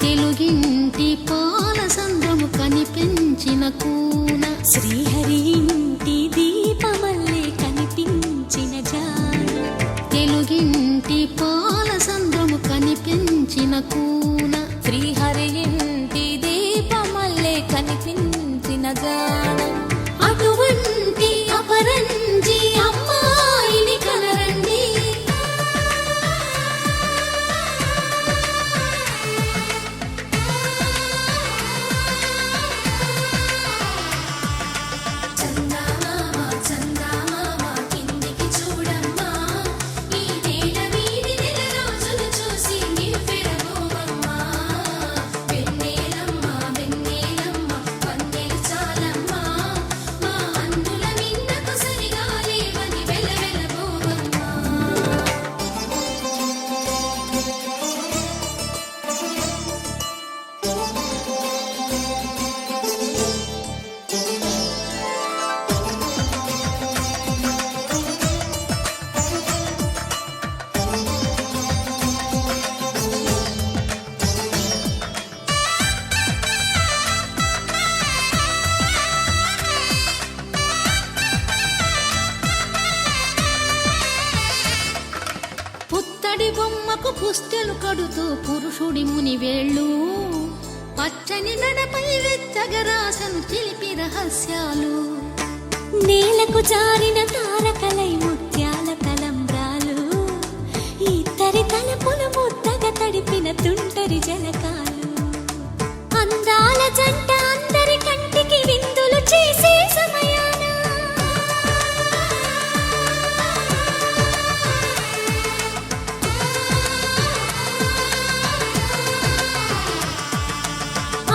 తెలుగింటి పాల సంద్రము కనిపించిన కూన శ్రీహరి ఇంటి దీపమల్లే కనిపించిన జాన తెలుగింటి పాల సంద్రము కనిపించిన కూన శ్రీహరి ఇంటి దీపమల్లే కనిపించిన జాన అటువంటి అపరంజి అమ్మాయిని కనరండి పుత్తడి బొమ్మకు పుస్తెలు కడుతూ పురుషుడి ముని వేళ్ళు పచ్చని నడపై వెచ్చగరాసను చిలిపి రహస్యాలు నేలకు జారిన తారకలై ముత్యాల తలంబ్రాలు ఇద్దరి తలపులు ముద్దగా తడిపిన తుంటరి జలకాలు అందాల జంట అందరి కంటికి విందులు చేసే సమయాన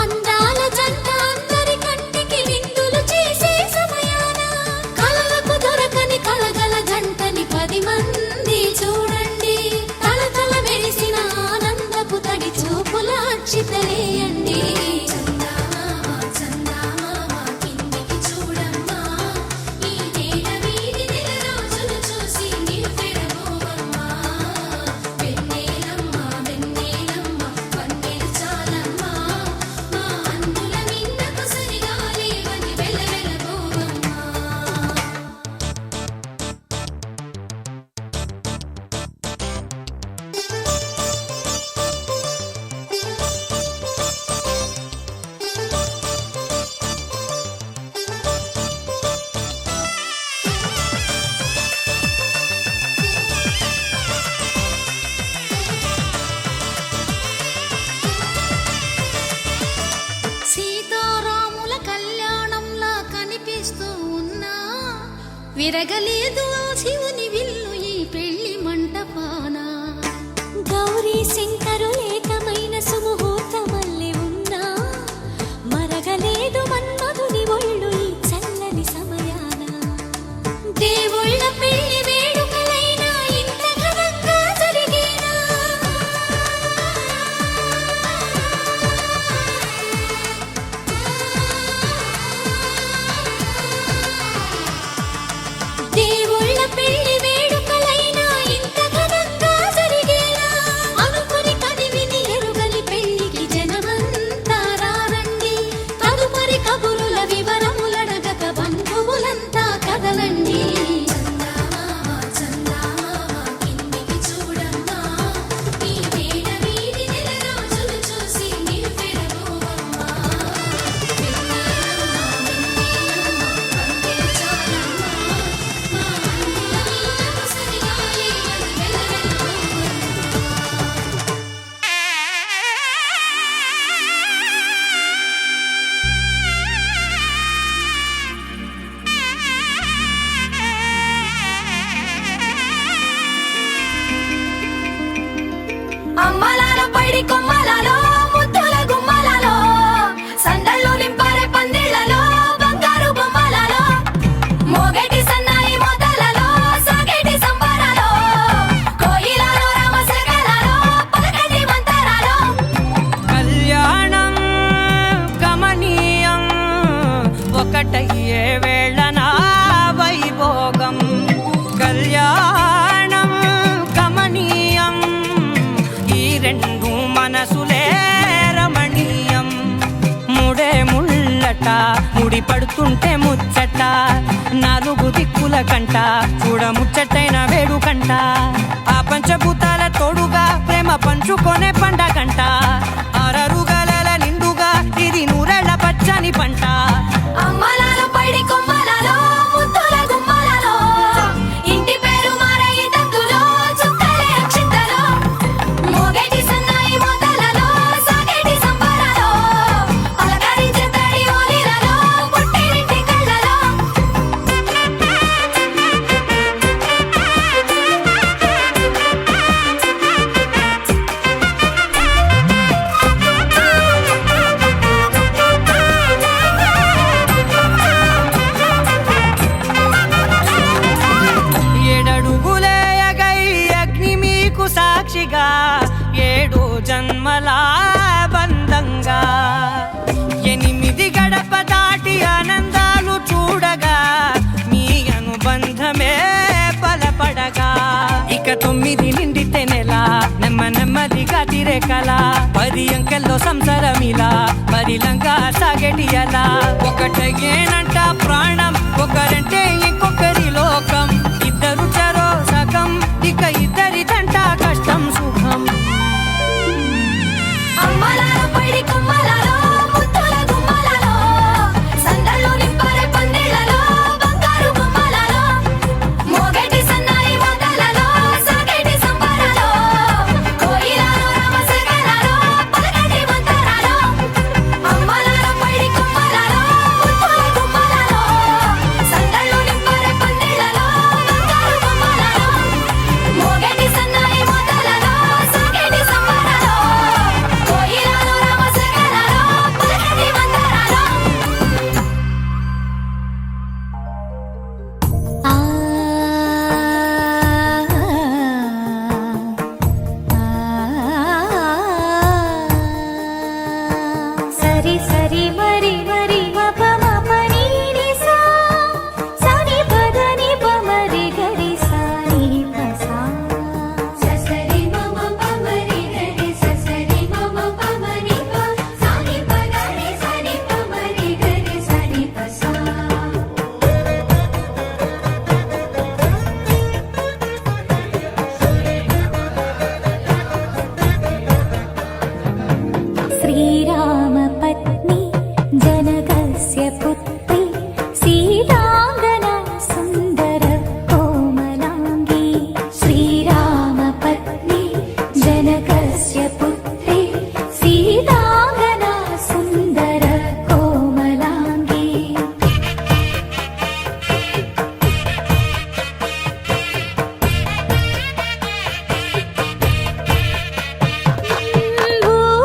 అందాల జంట అందరి కంటికి విందులు చేసే సమయాన కలలకు దొరకని కలగల జంటని 10 మంది చూడండి తలతల మెరిసిన ఆనందపు తడి చూపుల అక్షితలేయండి సీతారాముల కళ్యాణంలా కనిపిస్తూ ఉన్నా విరగలేదు ఆ శివుని విల్లు ఈ పెళ్లి మంటపాన గౌరీ శంకరులేకమైన సుముహూర్తమల్లె ఉన్నా మరగలేదు మన్మధుని ఒళ్ళు ఈ చల్లని సమయాన దేవుళ్ళ పెళ్లి వేడుకలైనా ఇంత ఘనంగా జరిగేనా దేవుళ్ళ పడుతుంటే ముచ్చట నాలుగు దిక్కుల కంట చూడ ముచ్చటైన వేడుకంట ఆ పంచభూతాల తోడుగా ప్రేమ పంచుకొనే పండగంట ఆరరుగల నిండుగా ఇది నూరెళ్ళ పచ్చని పంట అమ్మలాలో పైడి కొమ్మలలో ముద్దుల గుమ్మలలో ఇంటి పేరు మారయి తందులో చుక్కలే అక్షింతలో మోగేటి సన్నాయి మోతలలో సాగేటి సంబరాలో పలకరించే తడి ఓలిలలో పుట్టినింటి కళ్ళలో సాక్షిగా 7 జన్మల బంధంగా 8 గడప దాటి ఆనందాలు చూడగా మీ అనుబంధమే బలపడగా ఇక 9 నిండితే నెల నెమ్మదిగా తీరే కల 10 అంకెల్లో సంసారమిలా పరిలంగా సాగేటి అలా ఒకటేనంట ప్రాణం ఒకరంటే ఇంకొకరి లోకం ఇద్దరు చరో సగం ఇక ఇద్దరి తంట కష్టం సుఖం అమ్మలాలో పైడి కొమ్మలలో ముద్దుల గుమ్మలలో సందళ్ళు నింపరే పందిళ్ళలో బంగారు గుమ్మలలో మోగేటి సన్నాయి మోతలలో సాగేటి సంబరాలో కోయిలలో రామశకలలో పలకటి మంతరాలో అమ్మలాలో పైడి కొమ్మలలో ముద్దుల గుమ్మలలో సందళ్ళు నింపరే పందిళ్ళలో బంగారు గుమ్మలలో మోగేటి సన్నాయి మోతలలో సాగేటి సంబరాలో కోయిలలో రామశకలలో పలకటి మంతరాలో సరి సరి మరి మరి మప మప నీ ని సా సరి పద ని ప మరి గరి సా ని ప సా ససరి మమ ప మరి గరి ససరి మమ ప మరి ప సా ని ప గరి సా ని ప మరి గరి సా ని ప సా శ్రీరామ పత్ని జనకస్య పుత్రి సీతాంగన సుందర కోమలాంగి శ్రీరామ పత్ని జనకస్య పుత్రి సీతాంగన సుందర కోమలాంగి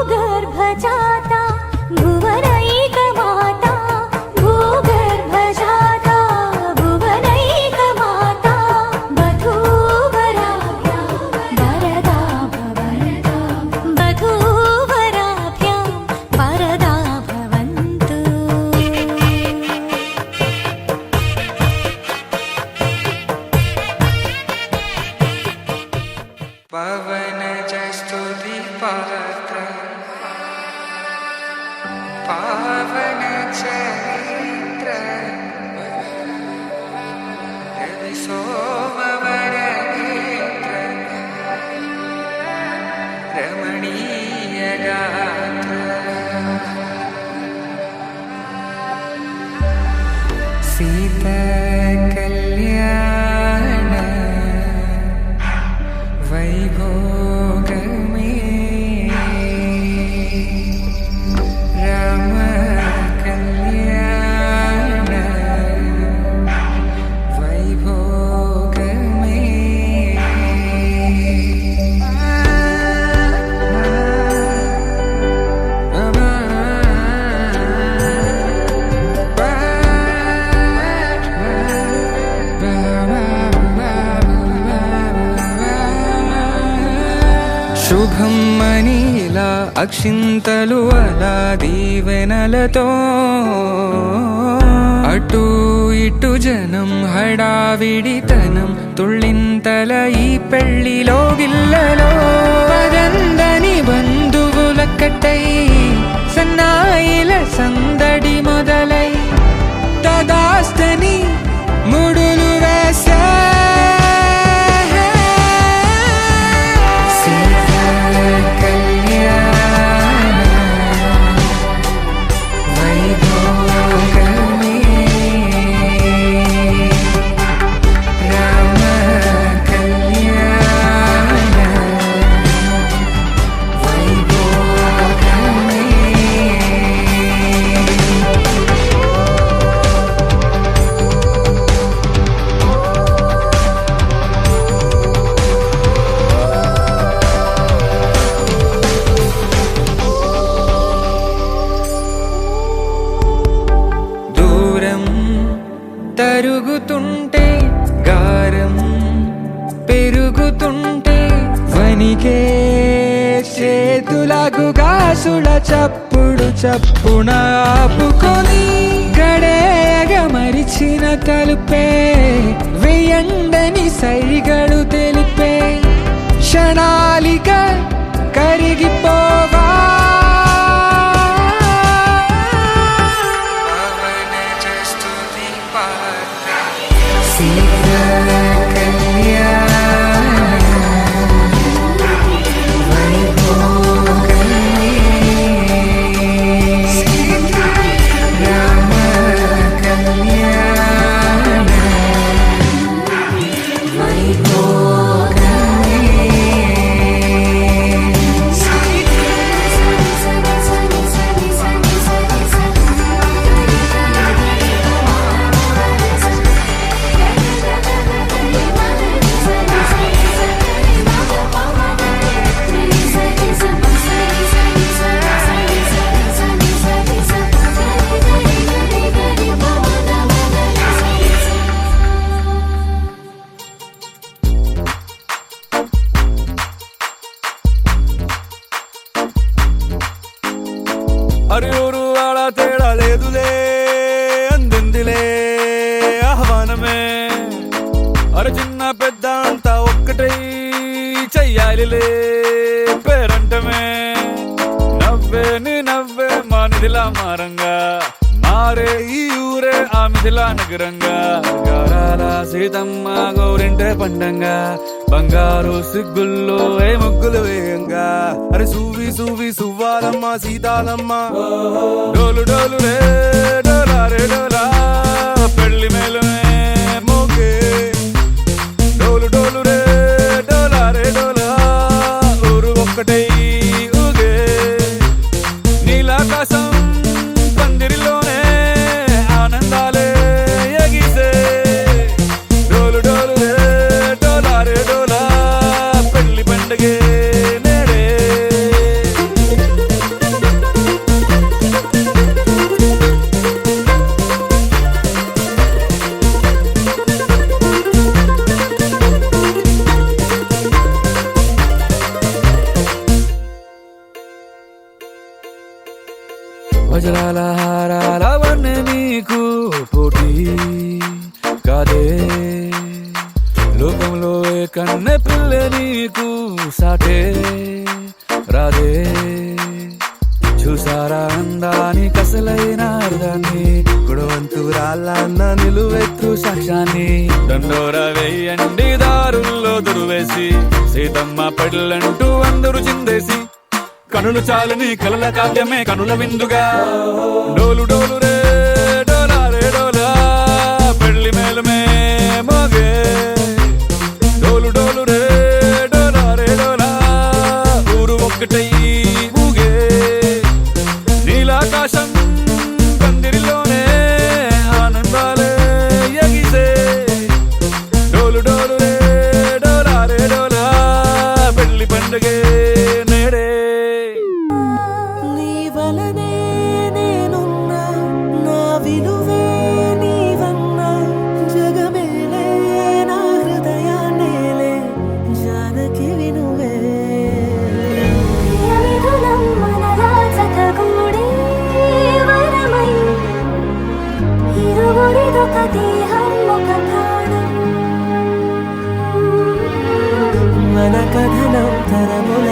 భూగర్భజాతా భువనైకమాతా భూగర్భజాతా భువనైకమాతా వధూవరాభ్యాం వరదా భవంతు వధూవరాభ్యాం వరదా భవంతు పవన జస్తుతి పాత్ర పావన చరిత్ర రవి సోమవర నేత్ర రమణీయ గాత్ర సీత కళ్యాణ వైభోగమే రామ కళ్యాణ వైభోగమే శుభం మనీలా అక్షింతలు అలా దీవెనలతో అటు ఇటు జనం హడావిడితనం తుళ్ళింతల ఈ పెళ్లిలో గిల్లలో పదందని బంధువులక్కటై సన్నాయిల సందడి మొదలై తదాస్తని ముడులు వేసే సీతా కళ్యాణ వైభోగమే రామ కళ్యాణ వైభోగమే దూరం తరుగుతుంటే గారం పెరుగుతుంటే వనికే చేతులకు గాసుల చప్పుడు చప్పున ఆపుకొని గడేగ మరిచిన తలుపే వెయ్యండని సైగడు తెలిపే క్షణాలిక కరిగిపోవా సీతా కళ్యాణ వైభోగమే రామ కళ్యాణ వైభోగమే అరే ఊరు వాడ తేడా లేదులే అందిందిలే ఆహ్వానమే అరే చిన్న పెద్ద అంతా ఒక్కటై చెయ్యాలిలే పేరంటమే నవ్వే నీ నవ్వే మా నిధిలా మారంగా మారే ఈ ఊరే ఆ మిథిలా నగరంగా గారాల సీతమ్మ గౌరింటే పండంగా బంగారు సిగ్గుల్లో ఏ ముగ్గులు వేయంగా అరే సూవి సూవి సువ్వాలమ్మ సీతాలమ్మ డోలు డోలు రే డోలా రే డోలా పెళ్లి మేలుమే మోగే డోలు డోలు రే డోలా రే డోలా ఊరు ఒక్కటై ఊగే నీలాకాశం పందిరిలోనే ఆనందాలే ఎగిసే డోలు డోలు రే డోలా రే డోలా పెళ్లి పండగే నేడే వజ్రాల హారాల వన్నె నీకు పోటీ కాదే లోకంలో ఏ కన్నె పిల్ల నీకు సాటే రాదే చూసారా అందాని కసలైన అర్థాన్ని గుడవంతురాళ్ళన్న నిలువెత్తు సాక్ష్యాన్ని దండోర వేయండి దారుల్లో దురువేసి సీతమ్మ పళ్ళంటూ అందరూ చిందేసి కనులు చాలని కలల కావ్యమే కనుల విందుగా డోలు డోలు రే డోలా రే డోలా పెళ్లి మేలుమే మోగే డోలు డోలు రే డోలా రే డోలా ఊరు ఒక్కటై ఊగే నీలాకాశం పందిరిలోనే ఆనందాలే ఎగిసే డోలు డోలు రే డోలా రే డోలా పెళ్లి పండుగే నేడే నీ వలనే నేనున్నా నా విలువే నీవన్నా జగమేలే నా హృదయాన్నేలే జానకి వినువే ప్రియమిథునం మనలా జతగూడే వరమై ఇరువురిదొక దేహం ఒక ప్రాణం మన కథనం తరముల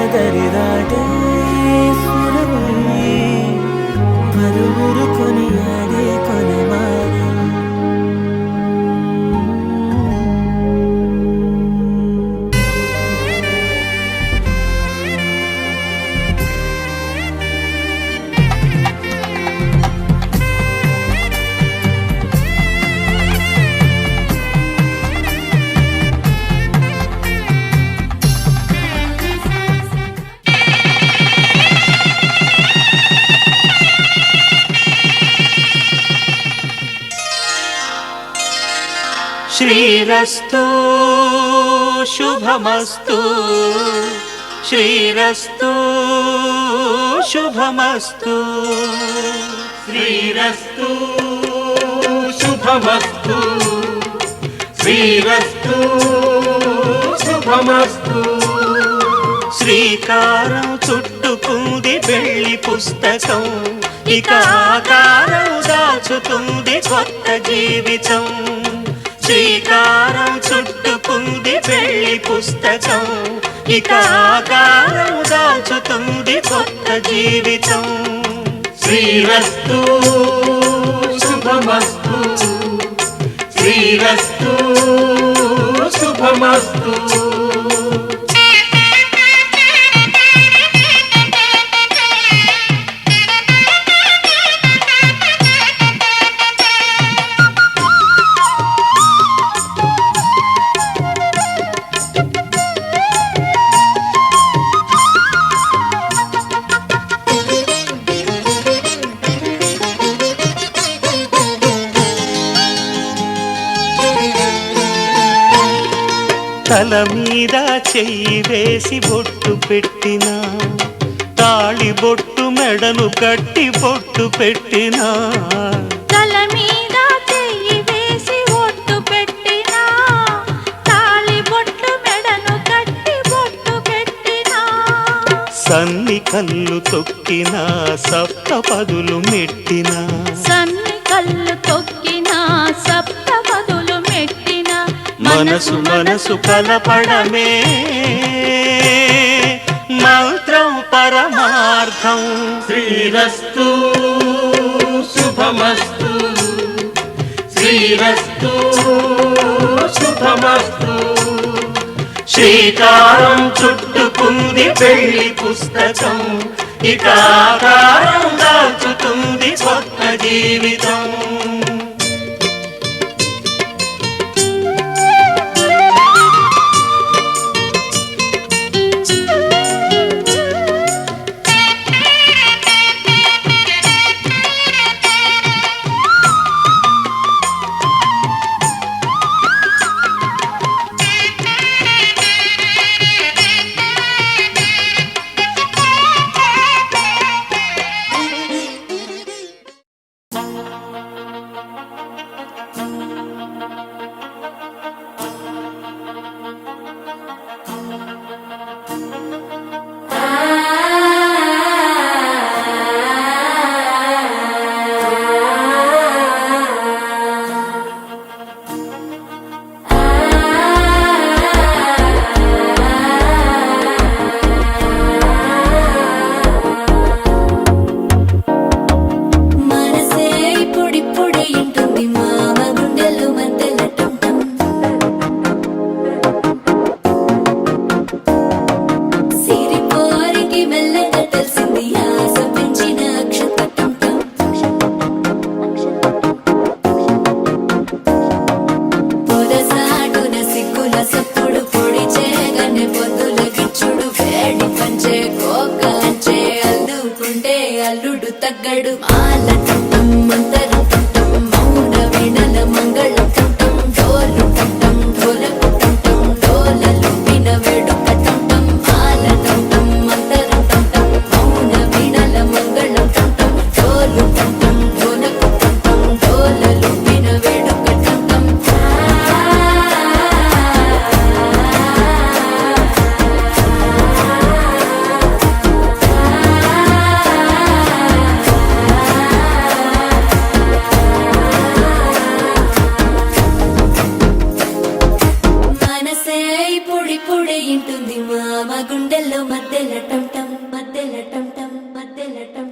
శ్రీరస్తు శుభమస్తు శ్రీరస్తు శుభమస్తు శ్రీరస్తు శుభమస్తు శ్రీరస్తు శుభమస్తు శ్రీకారం చుట్టుకుంది పెళ్లి పుస్తకం ఇక ఆకారం దాచుతుంది కొత్త జీవితం శ్రీకారం చుట్టుకుంది పెళ్లి పుస్తకం ఇక ఆకారం దాచుతుంది కొత్త జీవితం శ్రీరస్తు శుభమస్తు శ్రీరస్తు శుభమస్తు తల మీద చెయ్యి వేసి బొట్టు పెట్టినా తాళి బొట్టు మెడను కట్టి బొట్టు పెట్టినా తల మీద చెయ్యి వేసి బొట్టు పెట్టినా తాళి బొట్టు మెడను కట్టి బొట్టు పెట్టినా సన్ని కళ్ళు తొక్కినా సప్త పదులు మెట్టినా సన్ని కళ్ళు తొక్కినా సప్త పదులు మెట్టినా మనసు మనసు కలపడమే మంత్రం పరమార్థం శ్రీరస్తు శుభమస్తు శ్రీరస్తు శుభమస్తు శ్రీకారం చుట్టుకుంది పెళ్లి పుస్తకం ఇక ఆకారం దాచుతుంది కొత్త జీవితం అల్లుడు తగ్గడు మాల టం మంతరం టం మౌన వీణల మంగళం టం డోలు టం డోలకు టం డోలలు విన వేడుక టం మాల టం మంతరం టం మౌన వీణల మంగళం టం డోలు టం డోలకు టం డోలలు విన వేడుక టం పొడి ఇంటుంది మామ గుండెల్లో మధ్యల టం మధ్యల టం మధ్యల టం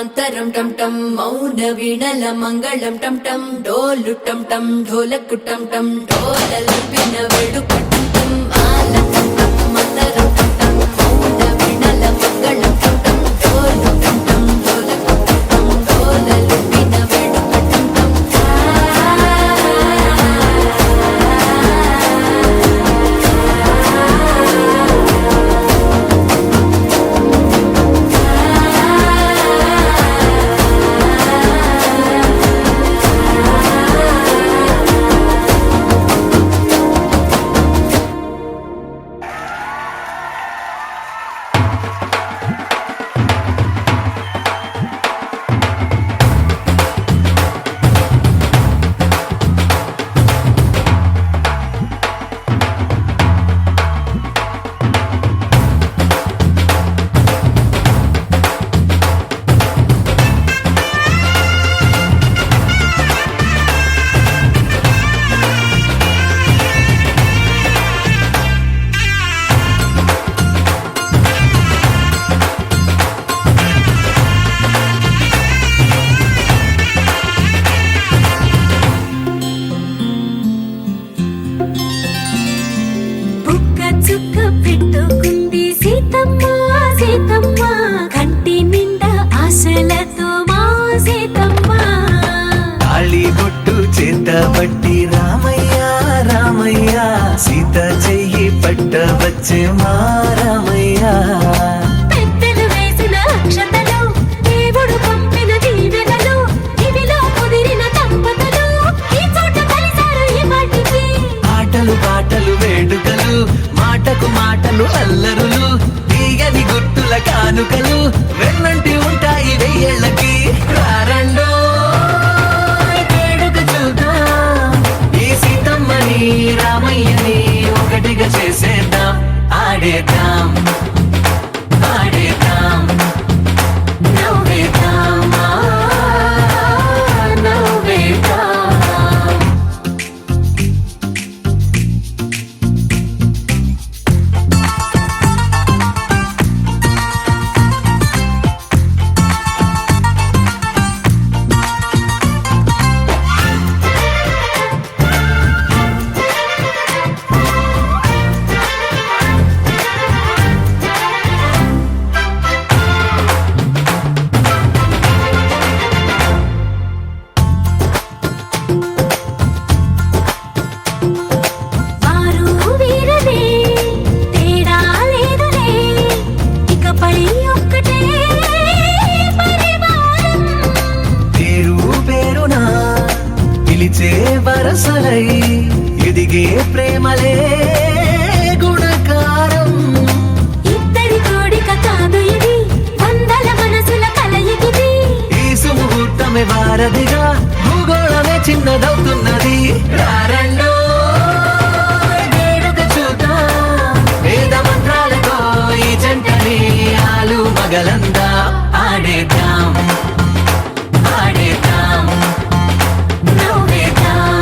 మంతరం టం టం మౌన వీణల మంగళం టం టం డోలు టం టం ఢోలకు టం టం డోలలు విన వేడుక టం టం మాల టం టం మంతరం టం టం మౌన వీణల మంగళం టం టం డోలు టం టం ఢోలకు టం టం డోలలు విన వేడుక టం టం బుక్క చుక్క పెట్టుకుంది సీతమ్మ సీతమ్మ కంటి నిండా ఆశలతో మా సీతమ్మ తాళి బొట్టు చేత పట్టి రామయ్య రామయ్య సీత చెయ్యి పట్ట వచ్చే మా రామయ్య పెద్దలు వేసిన అక్షతలు దేవుడు పంపిన దీవెనలు ఇవిలో కుదిరిన దంపతులు ఈ చోట కలిసారు ఈ పాటికి ఆటలు పాటలు వేడుకలు మాటకు మాటలు అల్లరులు తీయని గుర్తుల కానుకలు వెన్నంటి ఉంటాయి వెయ్యేళ్ళకి రారండో వేడుక చూద్దాం ఈ సీతమ్మని రామయ్యని ఒకటిగా చేసేద్దాం ఆడేద్దాం ఆడేద్దాం నవ్వేద్దాం నవ్వేద్దాం వారు వీరనే తేడా లేదులే ఇకపై ఒక్కటే పరివారం పేరు పేరునా పిలిచే వరసలై ఎదిగే ప్రేమలే గుణకారం ఇద్దరి కోడిక కాదు ఇది వందల మనసుల కలయికిది ఈ సుముహూర్తమే వారధిగా భూగోళమే చిన్నదవుతున్నది రారండో వేడుక చూద్దాం వేద మంత్రాలతో ఈ జంటని ఆలు మగలందా ఆడేద్దాం ఆడేద్దాం నవ్వేద్దాం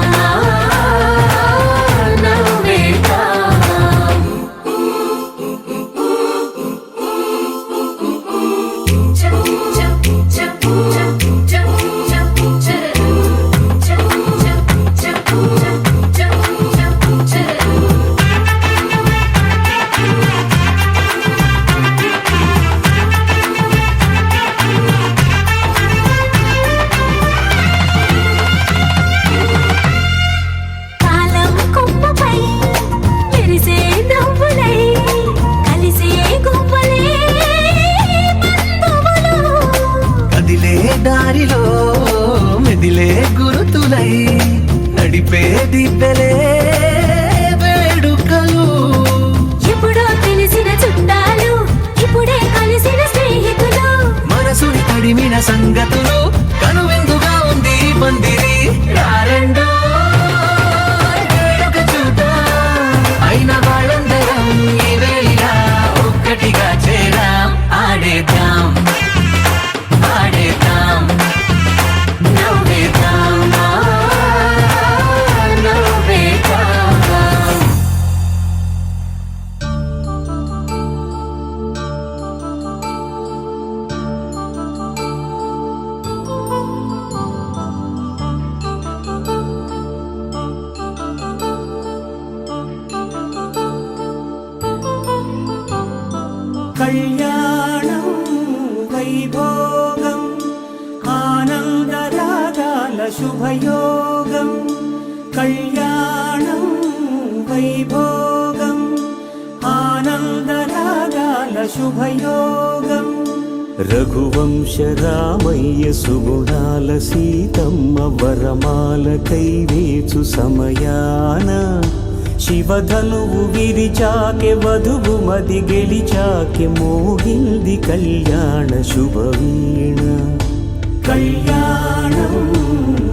నవ్వేద్దాం కాలం కొమ్మపై మెరిసే నవ్వులై కలిసే గువ్వలే బంధువులు కదిలే దారిలో మెదిలే గురుతులై నడిపే దిబ్బెలే వేడుకలు ఎప్పుడో తెలిసిన చుట్టాలు ఇప్పుడే కలిసిన స్నేహితులు మనసుని తడిమిన సంగతులు కనువిందుగా ఉంది ఈ పందిరి రారండో వేడుక చూద్దాం అయిన వాళ్ళందరం ఈ వేళ ఒక్కటిగా చేరాం ఆడేద్దాం ఆడేద్దాం నవ్వేద్దాం నవ్వేద్దాం శుభయోగం కళ్యాణం వైభోగం ఆనందరాగాల శుభయోగం రఘువంశ రామయ్య సుగుణాల సీతమ్మ వరమాల కైవేచు సమయాన శివధనువు విరిచాకె వధువు మది గెలిచాకె మోగింది కళ్యాణ శుభవీణ కళ్యాణం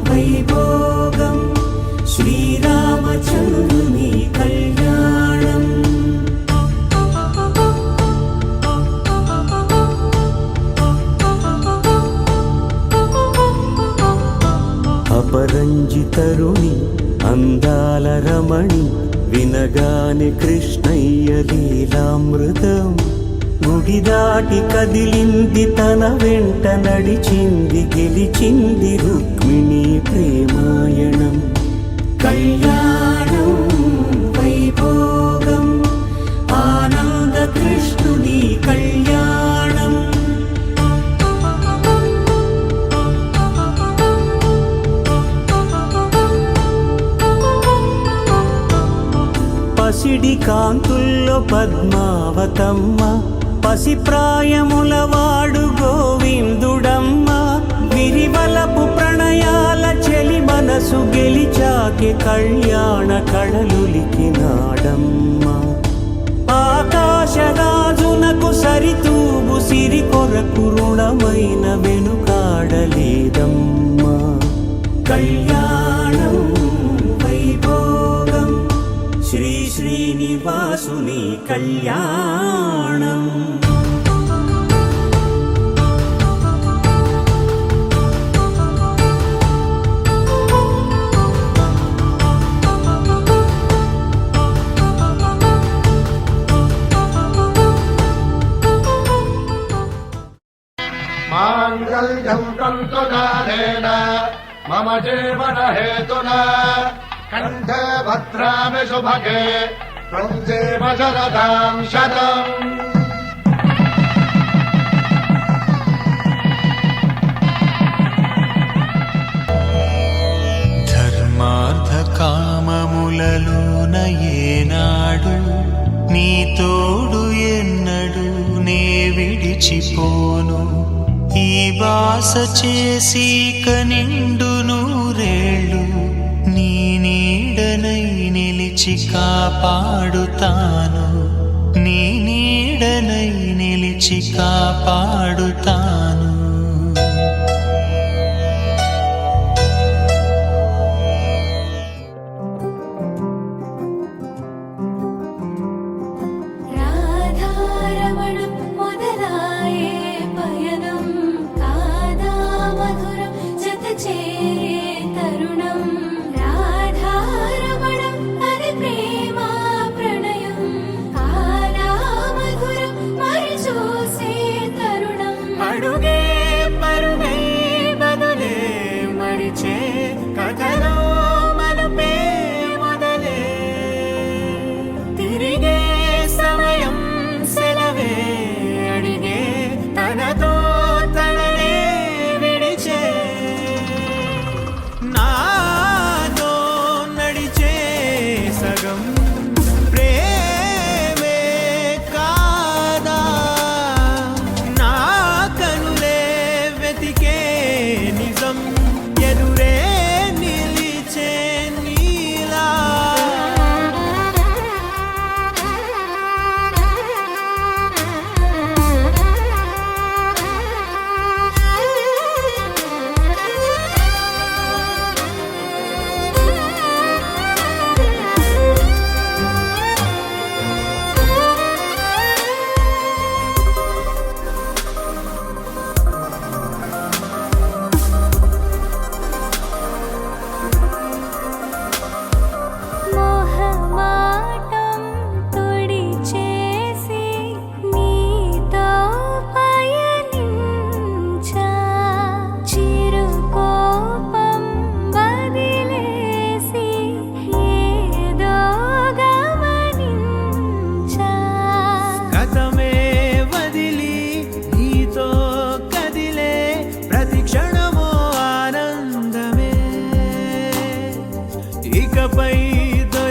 వైభోగం శ్రీరామచంద్రుని కళ్యాణం అపరంజి తరుణి అందాల రమణి వినగానే కృష్ణయ్య లీలామృతం గుడి దాటి కదిలింది తన వెంట నడిచింది గెలిచింది రుక్మిణి ప్రేమాయణం కళ్యాణం వైభోగం ఆనంద కృష్ణుని కళ్యాణం పసిడి కాంతుల్లో పద్మావతమ్మ పసిప్రాయముల వాడు గోవిందుడమ్మ విరివలపు ప్రణయాల చెలి మనసు గెలిచాకె కళ్యాణ కళలులికినాడమ్మ ఆకాశరాజునకు సరితూగు సిరి కొరకు రుణమైన వెనుకాడలేదమ్మ కళ్యాణం వైభోగం శ్రీ శ్రీనివాసుని కళ్యాణం మాంగళ్యం తంతునానేన మమ జీవన హేతునా కంఠే భద్రామి శుభగే త్వం జీవ శరదాం శతం ధర్మార్థ కామములలోన ఏనాడు నీ తోడు ఎన్నడు నే విడిచిపోను ఈ బాస చేసి కనిండు నూరేళ్ళు నీ నీడనై నిలిచి కాపాడుతాను నీ నీడనై నిలిచి కాపాడుతాను రాధారమణం మొదలాయే పయనం కాదా మధురం జత చేరే తరుణం రాధారమణం అది ప్రేమ ప్రణయం కాదా మధురం మరి చూసే తరుణం అడుగే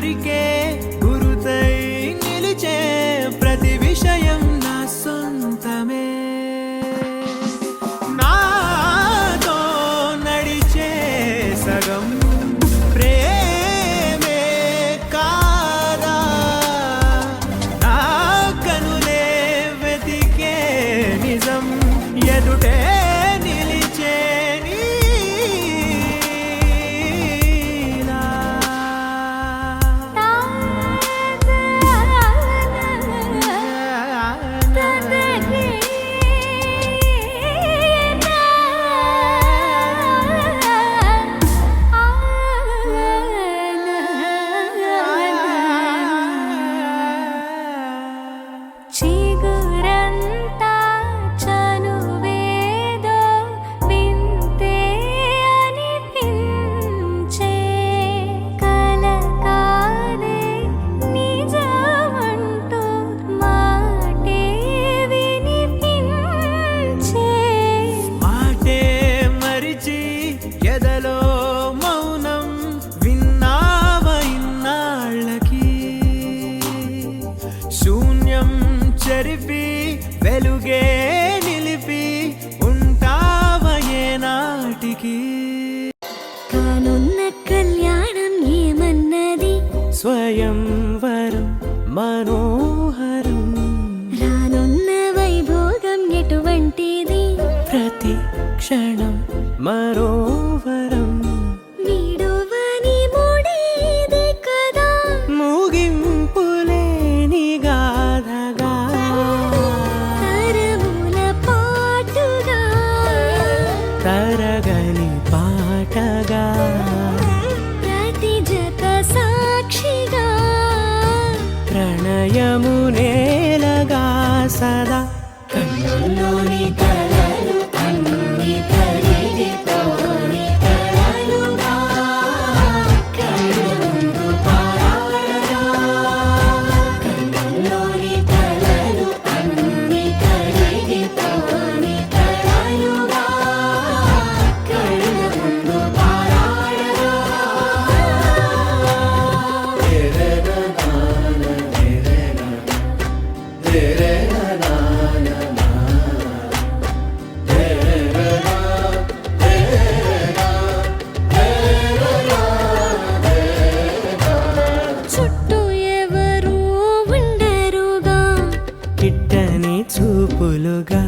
దొరికే గురుతై నిలిచే ప్రతి విషయం నా సొంతమే నాతో నడిచే సగం ప్రేమే కాదా నా కనులే వెతికే నిజం ఎదుటే నిలిచే నీలా. చిగురంతా చనువేదో వింతే అనిపించే కల కాదే నిజమంటూ మాటే వినిపించే మాటే మరిచి ఎదలో మౌనం విన్నావ ఇన్నాళ్ళకి శూన్యం చెరిపి వెలుగే నిలిపి ఉంటావ ఏనాటికి కానున్న కళ్యాణం ఏమన్నది స్వయంవరం మనోహరం రానున్న వైభోగం ఎటువంటిది ప్రతి క్షణం మరోవరం వీడువని ముడేది కదా ముగింపులేని గాథగా తరముల పాటుగా తరగని పాటగా ప్రతి జత సాక్షిగా ప్రణయము నేలగా సదా కన్నుల్లోని కలలు అన్ని కరిగిపోని కలలుగా కళ్ళముందు పారాడగా కన్నుల్లోని కలలు అన్ని కరిగిపోని కలలుగా కళ్ళముందు పారాడగా చుట్టూ ఎవరు ఉండరుగా కిట్టని చూపులుగా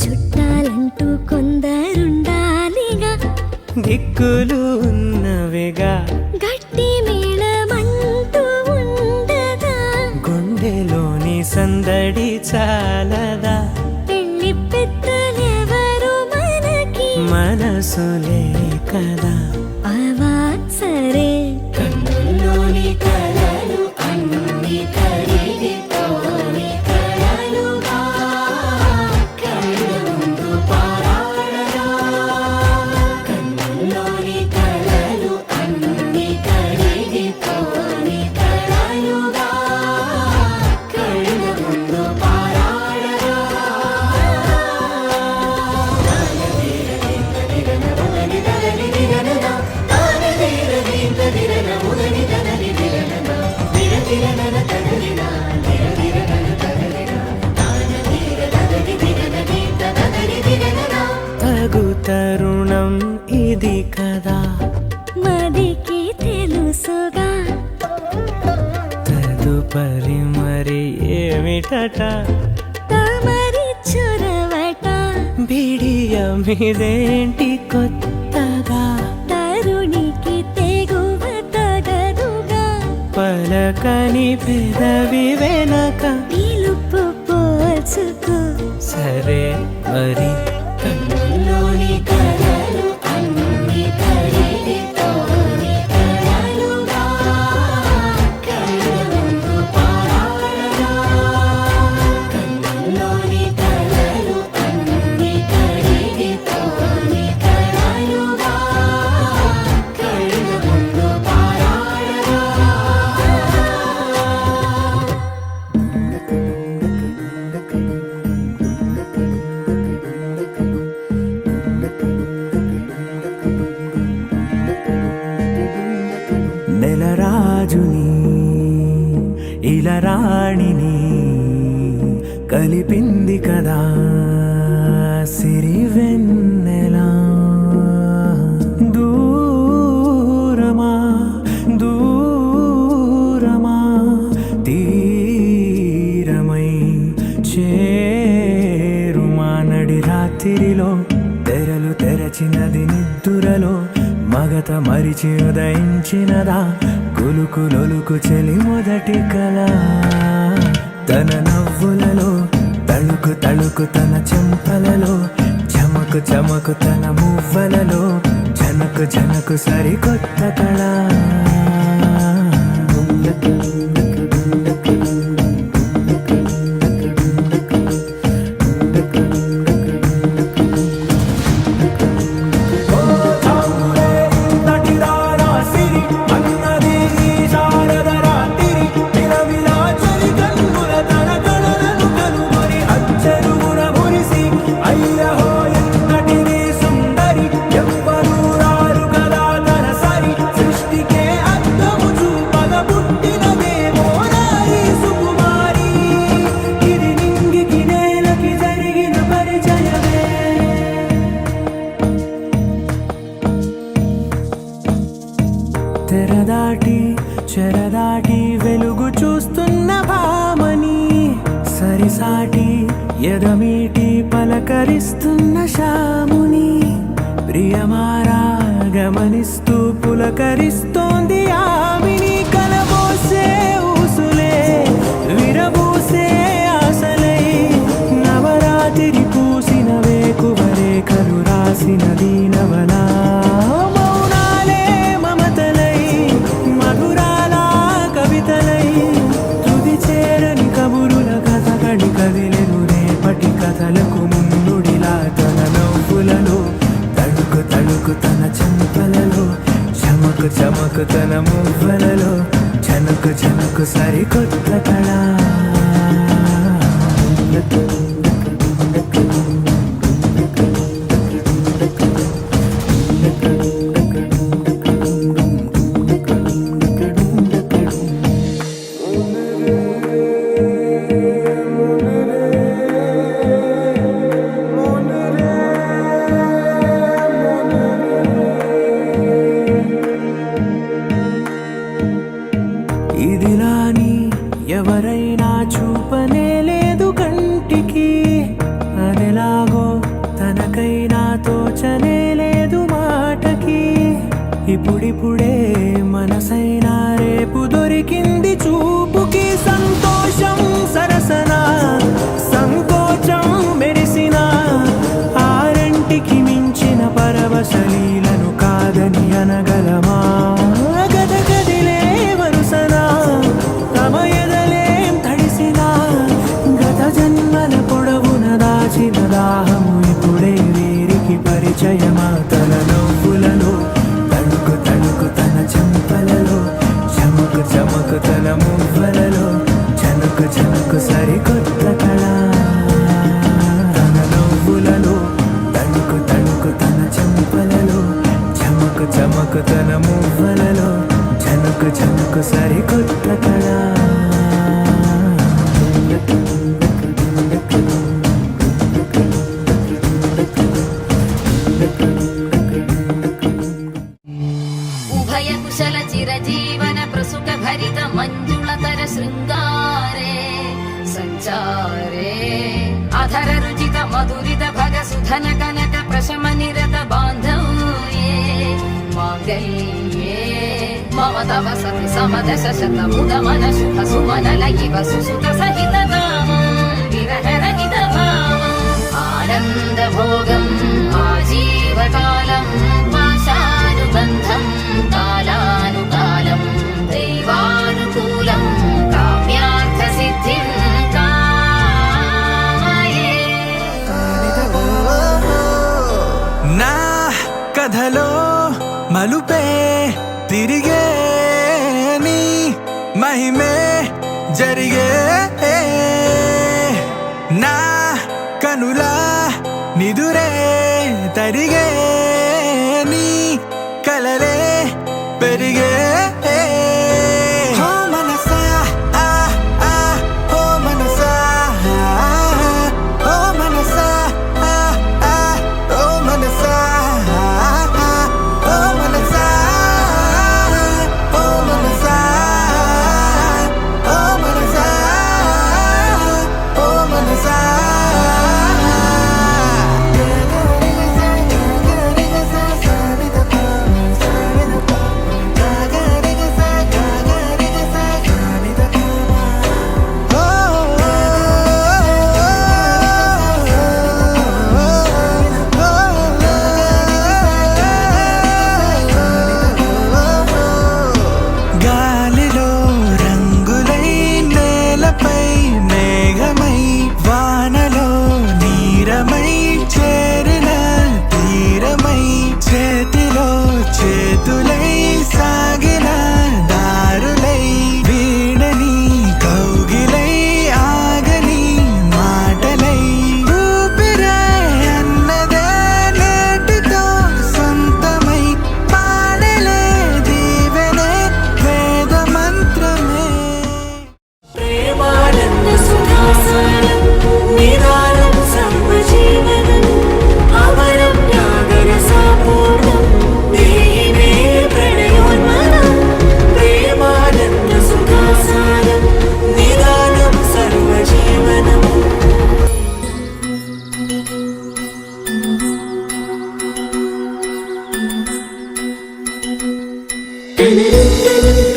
చుట్టాలంటూ కొందరుండాలిగా దిక్కులు ఉన్నవిగా గట్టి మేళమంటూ ఉండగా గుండెలోని సందడి చాలదా పెళ్లి పెద్దలెవరు మనకి మనసులే కదా అవాత్సరే కన్నుల్లోని కలలు అన్ని కరిగిపోని కలలుగా కళ్ళముందు పారాడగా కన్నుల్లోని కలలు అన్ని కరిగిపోని కలలుగా కళ్ళముందు పారాడగా తగు తరుణం ఇది కదా మదికి తెలుసుగా తదుపరి మరి ఏమిటట తమరి చొరవట బిడియమిదేంటి కొత్తగా తరుణికి తెగువ తగదుగా పలకని పెదవి వెనక పిలుపు పోల్చుకో సరే మరి కన్నుల్లోని కలలు అన్ని కరిగిపోని కలలుగా కళ్ళముందు పారాడగా కన్నుల్లోని కలలు అన్ని కరిగిపోని కలలుగా కళ్ళముందు పారాడగా నెలరాజుని ఇలరాణిని కలిపింది కదా సిరివెన్నెలా. దూరమా దూరమా తీరమై చేరుమా నడి రాత్రిలో తెరలు తెరచినది నిద్దురలో మగత మరిచి ఉదయించినదా కులుకులొలుకు చెలి మొదటి కళ. తన నవ్వులలో తళుకు తళుకు తన చెంపలలో చమకు చమకు తన మువ్వలలో జనకు జనకు సరికొత్త కళ. తెరదాటి చెరదాటి వెలుగు చూస్తున్న భామని సరిసాటి ఎదమీటి పలకరిస్తున్న శాముని ప్రియమారా గమనిస్తూ పులకరిస్తోంది ఆమిని. కలబోసే ఊసులే విరబూసే ఆశలై నవరాత్రి పూసిన వేకువరేఖలు రాసిన దీనవలా. కథలకు ముందుడిలా తన నవ్వులలో తడుకు తడుకు తన చెంపలలో చమకు చమకు తన మువ్వలలో జనకు జనకు సరికొత్త కళ. ఇదిలాని ఎవరైనా చూపనే లేదు కంటికి అదెలాగో తనకైనా తోచనే లేదు మాటకి. ఇప్పుడిప్పుడే మనసైనా రేపు దొరికింది చూపుకి. సంతోషం సరసన సంకోచం మెరిసిన ఆరంటికి మించిన పరవశలీలను కాదని అనగలమా. గదగదిలే వరుసనా తమ ఎదలేం తడిసినా గత జన్మల పొడవున దాచిన దాహము ఇప్పుడే వీరికి పరిచయమా. తన నవ్వులలో తడుకు తడుకు తన చెంపలలో చమకు చమకు తన మువ్వలలో జనకు జనకు సరికొత్త కళ. తన నవ్వులలో తడుకు తడుకు తన చెంపలలో చమకు చమకు తన మువ్వలలో జనకు జనకు సరికొత్త కళ. ఉభయ కుశల చిరజీవన ప్రసుక భరిత మంజుళతర శృంగారే సంచారే అధర రుచిత మధురిత భగ సుధన కనక ప్రశమ నిరత బాంధవ్యే మాంగళ్యే మమ తవ సతి సమదశ శతముద మన శుభ సుమనల ఇవ సుసుత సహిత కామం విరహ రహిత భావం ఆనంద భోగం ఆజీవకాలం పాశానుబంధం కాలానుకాలం దైవానుకూలం కామ్యార్థ సిద్ధిం కామయే. నా కథలో మలుపే తిరిగే నీ మహిమే జరిగే నా కనులా నిదురే తరిగే నీ కలలే పెరిగే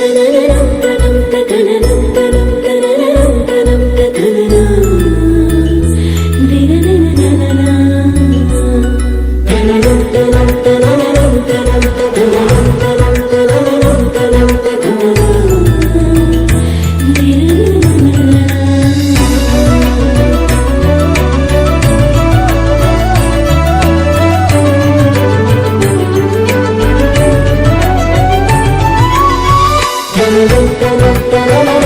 Da da da da da da da.